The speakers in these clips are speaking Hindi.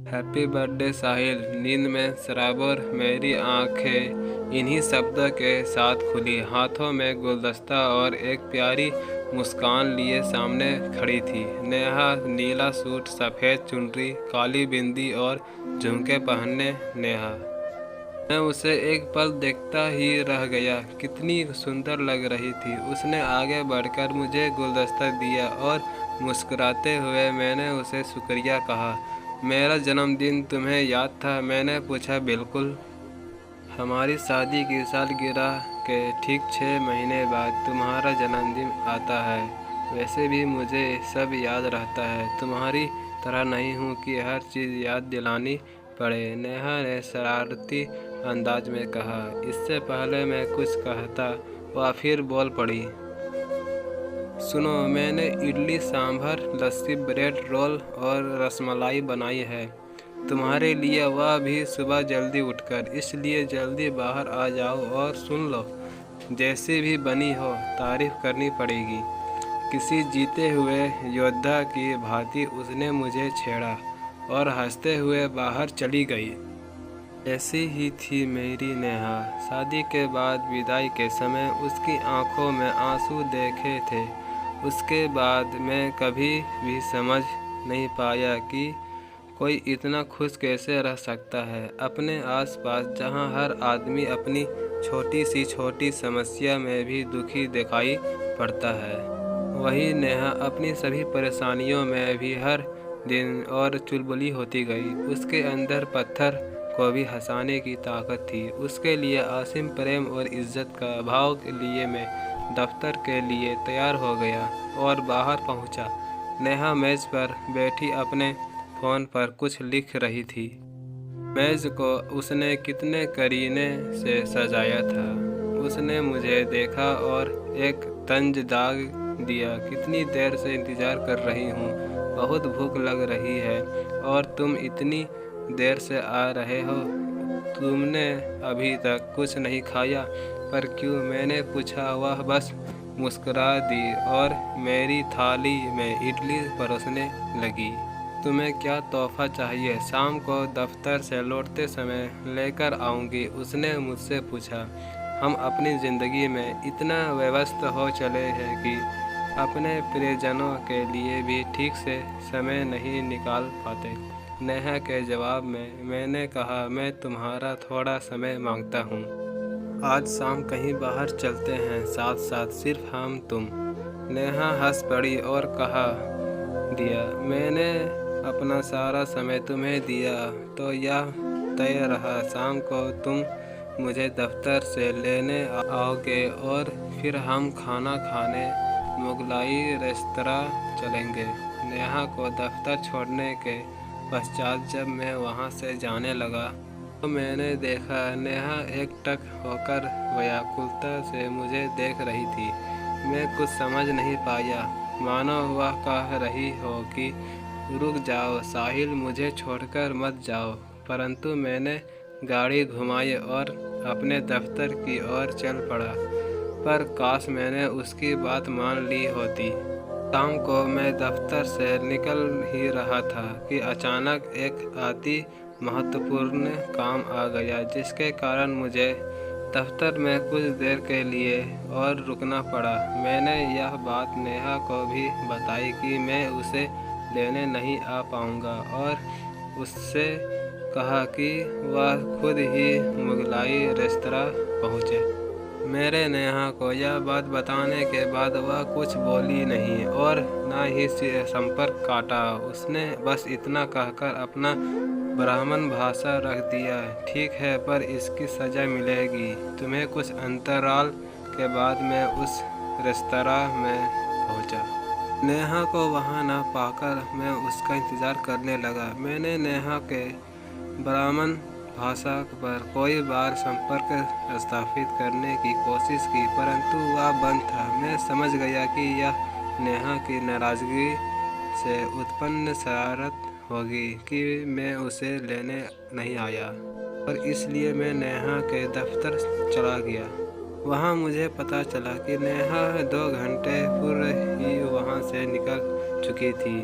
हैप्पी बर्थडे साहिल। नींद में सराबोर मेरी आंखें इन्हीं शब्दों के साथ खुली। हाथों में गुलदस्ता और एक प्यारी मुस्कान लिए सामने खड़ी थी। नेहा नीला सूट, सफ़ेद चुनरी, काली बिंदी और झुमके पहने नेहा। मैं उसे एक पल देखता ही रह गया। कितनी सुंदर लग रही थी। उसने आगे बढ़कर मुझे गुलदस्ता दिया और मुस्कुराते हुए मैंने उसे शुक्रिया कहा। मेरा जन्मदिन तुम्हें याद था? मैंने पूछा। बिल्कुल। हमारी शादी की सालगिरह के ठीक 6 महीने बाद तुम्हारा जन्मदिन आता है। वैसे भी मुझे सब याद रहता है। तुम्हारी तरह नहीं हूँ कि हर चीज़ याद दिलानी पड़े, नेहा ने शरारती अंदाज में कहा। इससे पहले मैं कुछ कहता वह फिर बोल पड़ी। सुनो, मैंने इडली सांभर, लस्सी, ब्रेड रोल और रसमलाई बनाई है तुम्हारे लिए, वह भी सुबह जल्दी उठकर। इसलिए जल्दी बाहर आ जाओ और सुन लो। जैसी भी बनी हो तारीफ करनी पड़ेगी। किसी जीते हुए योद्धा की भांति उसने मुझे छेड़ा और हंसते हुए बाहर चली गई। ऐसी ही थी मेरी नेहा। शादी के बाद विदाई के समय उसकी आंखों में आंसू देखे थे। उसके बाद मैं कभी भी समझ नहीं पाया कि कोई इतना खुश कैसे रह सकता है अपने आसपास, जहां हर आदमी अपनी छोटी समस्या में भी दुखी दिखाई पड़ता है। वही नेहा अपनी सभी परेशानियों में भी हर दिन और चुलबुली होती गई। उसके अंदर पत्थर को भी हंसाने की ताकत थी। उसके लिए असीम प्रेम और इज्जत का भाव के लिए मैं दफ्तर के लिए तैयार हो गया और बाहर पहुंचा। नेहा मेज पर बैठी अपने फ़ोन पर कुछ लिख रही थी। मेज को उसने कितने करीने से सजाया था। उसने मुझे देखा और एक तंज दाग दिया। कितनी देर से इंतज़ार कर रही हूँ, बहुत भूख लग रही है और तुम इतनी देर से आ रहे हो। तुमने अभी तक कुछ नहीं खाया? पर क्यों? मैंने पूछा। वह बस मुस्कुरा दी और मेरी थाली में इडली परोसने लगी। तुम्हें क्या तोहफा चाहिए? शाम को दफ्तर से लौटते समय लेकर आऊँगी, उसने मुझसे पूछा। हम अपनी ज़िंदगी में इतना व्यस्त हो चले हैं कि अपने प्रियजनों के लिए भी ठीक से समय नहीं निकाल पाते। नेहा के जवाब में मैंने कहा, मैं तुम्हारा थोड़ा समय मांगता हूँ। आज शाम कहीं बाहर चलते हैं, साथ साथ सिर्फ हम तुम। नेहा हंस पड़ी और कहा, दिया मैंने अपना सारा समय तुम्हें दिया तो यह तय रहा शाम को तुम मुझे दफ्तर से लेने आओगे और फिर हम खाना खाने मुगलाई रेस्तरां चलेंगे। नेहा को दफ्तर छोड़ने के पश्चात जब मैं वहां से जाने लगा तो मैंने देखा नेहा एकटक होकर व्याकुलता से मुझे देख रही थी। मैं कुछ समझ नहीं पाया, मानो वह कह रही हो कि रुक जाओ साहिल, मुझे छोड़कर मत जाओ। परंतु मैंने गाड़ी घुमाई और अपने दफ्तर की ओर चल पड़ा। पर काश मैंने उसकी बात मान ली होती। शाम को मैं दफ्तर से निकल ही रहा था कि अचानक एक अति महत्वपूर्ण काम आ गया, जिसके कारण मुझे दफ्तर में कुछ देर के लिए और रुकना पड़ा। मैंने यह बात नेहा को भी बताई कि मैं उसे लेने नहीं आ पाऊँगा और उससे कहा कि वह खुद ही मुगलाई रेस्तरां पहुँचे। मेरे नेहा को यह बात बताने के बाद वह कुछ बोली नहीं और न ही संपर्क काटा। उसने बस इतना कहकर अपना ब्राह्मण भाषा रख दिया, ठीक है, पर इसकी सज़ा मिलेगी तुम्हें। कुछ अंतराल के बाद मैं उस रेस्तरां में पहुंचा। नेहा को वहां न पाकर मैं उसका इंतज़ार करने लगा। मैंने नेहा के ब्राह्मण भाषा पर कई बार संपर्क स्थापित करने की कोशिश की, परंतु वह बंद था। मैं समझ गया कि यह नेहा की नाराज़गी से उत्पन्न शरारत होगी कि मैं उसे लेने नहीं आया, और इसलिए मैं नेहा के दफ्तर चला गया। वहाँ मुझे पता चला कि नेहा 2 घंटे पूर्व ही वहाँ से निकल चुकी थी।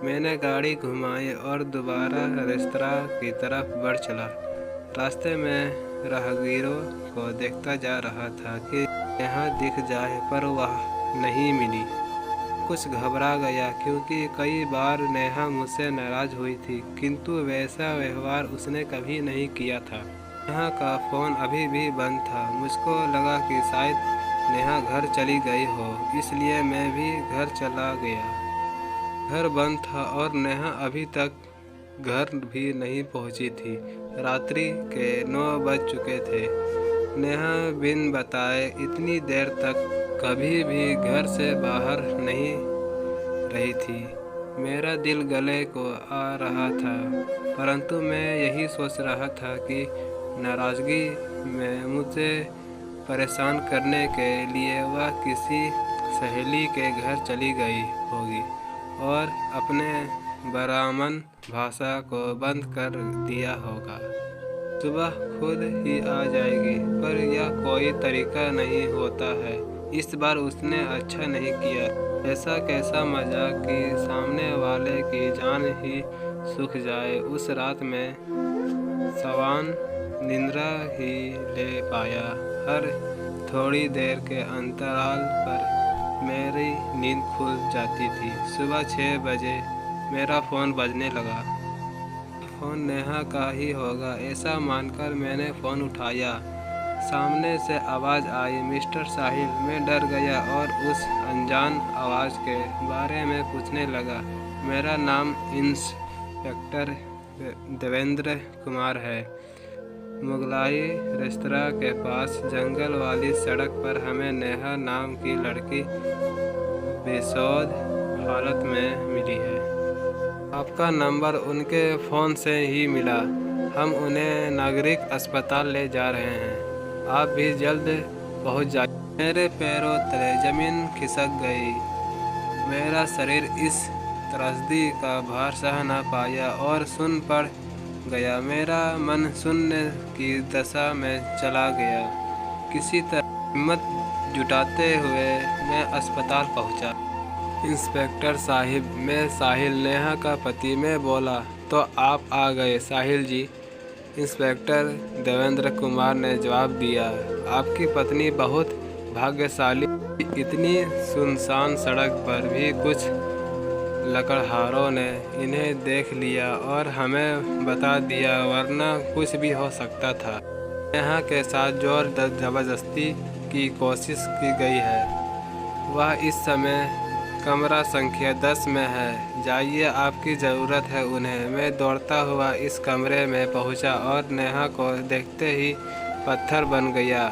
मैंने गाड़ी घुमाई और दोबारा रेस्तरां की तरफ बढ़ चला। रास्ते में राहगीरों को देखता जा रहा था कि यहाँ दिख जाए, पर वह नहीं मिली। कुछ घबरा गया क्योंकि कई बार नेहा मुझसे नाराज हुई थी, किंतु वैसा व्यवहार उसने कभी नहीं किया था। नेहा का फ़ोन अभी भी बंद था। मुझको लगा कि शायद नेहा घर चली गई हो, इसलिए मैं भी घर चला गया। घर बंद था और नेहा अभी तक घर भी नहीं पहुंची थी। रात्रि के 9 बज चुके थे। नेहा बिन बताए इतनी देर तक कभी भी घर से बाहर नहीं रही थी। मेरा दिल गले को आ रहा था, परंतु मैं यही सोच रहा था कि नाराज़गी में मुझे परेशान करने के लिए वह किसी सहेली के घर चली गई होगी और अपने ब्राह्मण भाषा को बंद कर दिया होगा। सुबह खुद ही आ जाएगी, पर यह कोई तरीका नहीं होता है। इस बार उसने अच्छा नहीं किया। ऐसा कैसा मजाक कि सामने वाले की जान ही सूख जाए। उस रात में सवान निंद्रा ही ले पाया। हर थोड़ी देर के अंतराल पर मेरी नींद खुल जाती थी। सुबह 6 बजे मेरा फ़ोन बजने लगा। फ़ोन नेहा का ही होगा, ऐसा मानकर मैंने फ़ोन उठाया। सामने से आवाज़ आई, मिस्टर साहिल। मैं डर गया और उस अनजान आवाज़ के बारे में पूछने लगा। मेरा नाम इंस्पेक्टर देवेंद्र कुमार है। मुगलाई रेस्तरां के पास जंगल वाली सड़क पर हमें नेहा नाम की लड़की बेसुध हालत में मिली है। आपका नंबर उनके फ़ोन से ही मिला। हम उन्हें नागरिक अस्पताल ले जा रहे हैं। आप भी जल्द पहुंच जाइए। मेरे पैरों तले ज़मीन खिसक गई। मेरा शरीर इस त्रासदी का भार सह न पाया और सुन्न पड़ गया। मेरा मन शून्य की दशा में चला गया। किसी तरह हिम्मत जुटाते हुए मैं अस्पताल पहुंचा। इंस्पेक्टर साहिब, मैं साहिल, नेहा का पति। मैं बोला, तो आप आ गए साहिल जी। इंस्पेक्टर देवेंद्र कुमार ने जवाब दिया, आपकी पत्नी बहुत भाग्यशाली। इतनी सुनसान सड़क पर भी कुछ लकड़हारों ने इन्हें देख लिया और हमें बता दिया, वरना कुछ भी हो सकता था। नेहा के साथ जोर जबरदस्ती की कोशिश की गई है। वह इस समय कमरा संख्या 10 में है। जाइए, आपकी ज़रूरत है उन्हें। मैं दौड़ता हुआ इस कमरे में पहुंचा और नेहा को देखते ही पत्थर बन गया।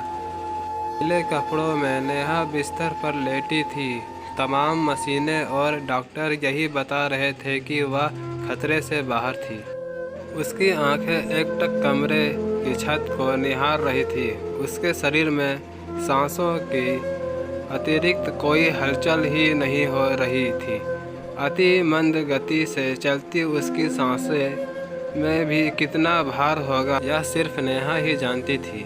गीले कपड़ों में नेहा बिस्तर पर लेटी थी। तमाम मशीनें और डॉक्टर यही बता रहे थे कि वह खतरे से बाहर थी। उसकी आंखें एकटक कमरे की छत को निहार रही थी। उसके शरीर में सांसों की अतिरिक्त कोई हलचल ही नहीं हो रही थी। अति मंद गति से चलती उसकी सांसें में भी कितना भार होगा, यह सिर्फ नेहा ही जानती थी।